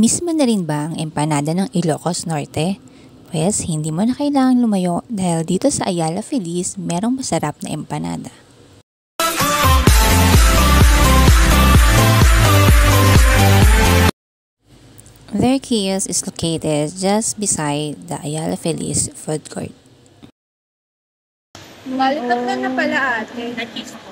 Miss mo na rin ba ang empanada ng Ilocos Norte? Pues, hindi mo na kailangang lumayo dahil dito sa Ayala Feliz, merong masarap na empanada. Their kiosk is located just beside the Ayala Feliz food court. Baliktad ka na pala ate. Na-cheese ko.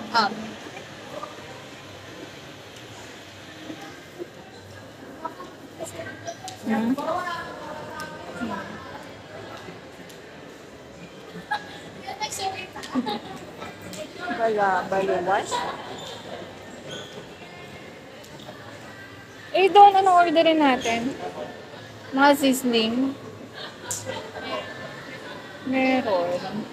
Baluwas. Doon, ano orderin natin? Mga sizzling. Meron.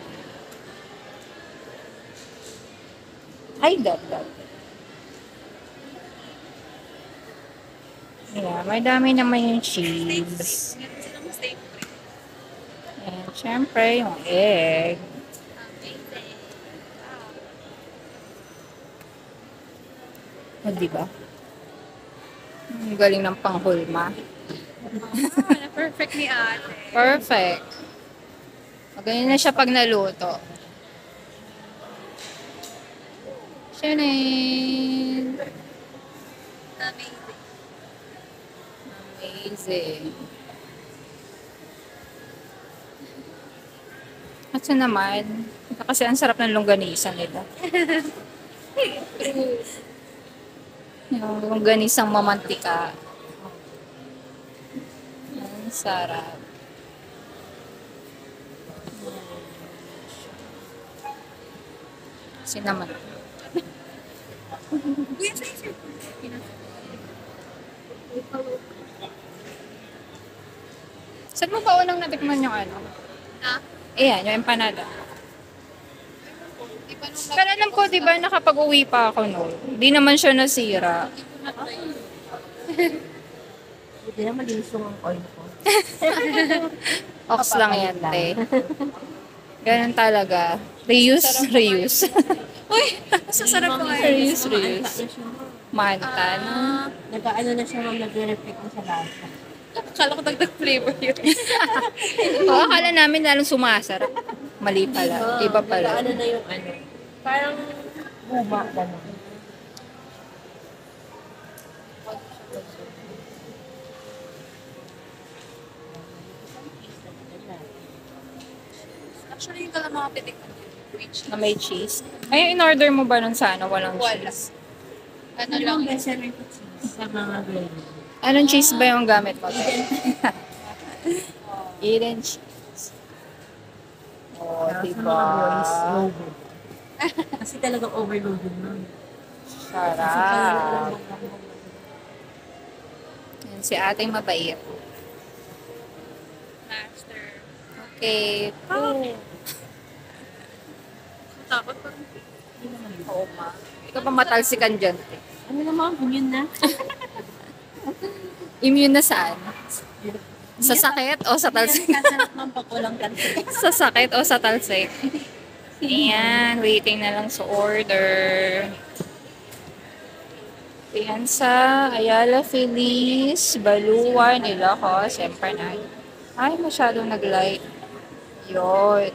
Ay, dot. Yeah, may dami naman yung cheese. And syempre, yung egg. O, diba? Ang galing ng panghulma. Perfect ni ate. Perfect. Ganyan na siya pag naluto. Shinin! Amazing. At sa naman, kasi ang sarap ng longganisa nila. Yung longganisang mamantika. Ang sarap. Sinaman. Saan mo ba unang natikman yung ano? Ayan, yung empanada. Pero alam ko, di ba, nakapag-uwi pa ako noon. Di naman siya nasira. Hindi na malinis yung oil ko. Ox lang yan, te. Ganun talaga. Reuse. Uy! Masasarap ko ngayon. Reuse. Mantan. Nag-ano na siya, ma'am, nag-reflect na sa lasa. Akala ko dagdag flavor yun. Oo, akala namin lalong sumasarap. Mali pala. Iba pala. Ano na yung ano? Parang guma. Gano'n. Actually, yung mga pitik Na may cheese. Ay, in-order mo ba nun sa ano? Walang wala. cheese? Ano lang? Bestseller ko cheese. Sa mga gano'n. Anong cheese ba yung gamit mo? Eden cheese. Oh, diba? Kasi talagang overloaded na. Sarap. Yan, si ating mabait. Master. Okay. Takot pa. Oo, ma. Ikaw pa matalsikan dyan. Ano naman? Immune na? Immune na saan? Sa sakit o sa talsik? Kasarap ng pakulang kanto. Sa sakit o sa talsik? Ayan, waiting na lang sa order. Ayan sa Ayala Feliz, Baluan, Ilocos, Empanada. Ay, masyadong nag-light. Yun.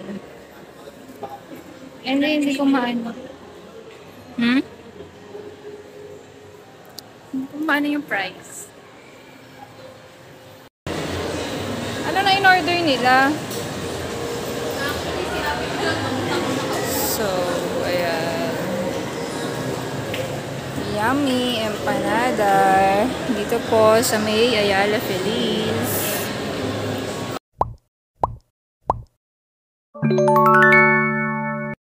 Hindi ko maano. Kung maano yung price. Ano na in-order nila? So, ayan. Yummy empanada. Dito po sa may Ayala Feliz.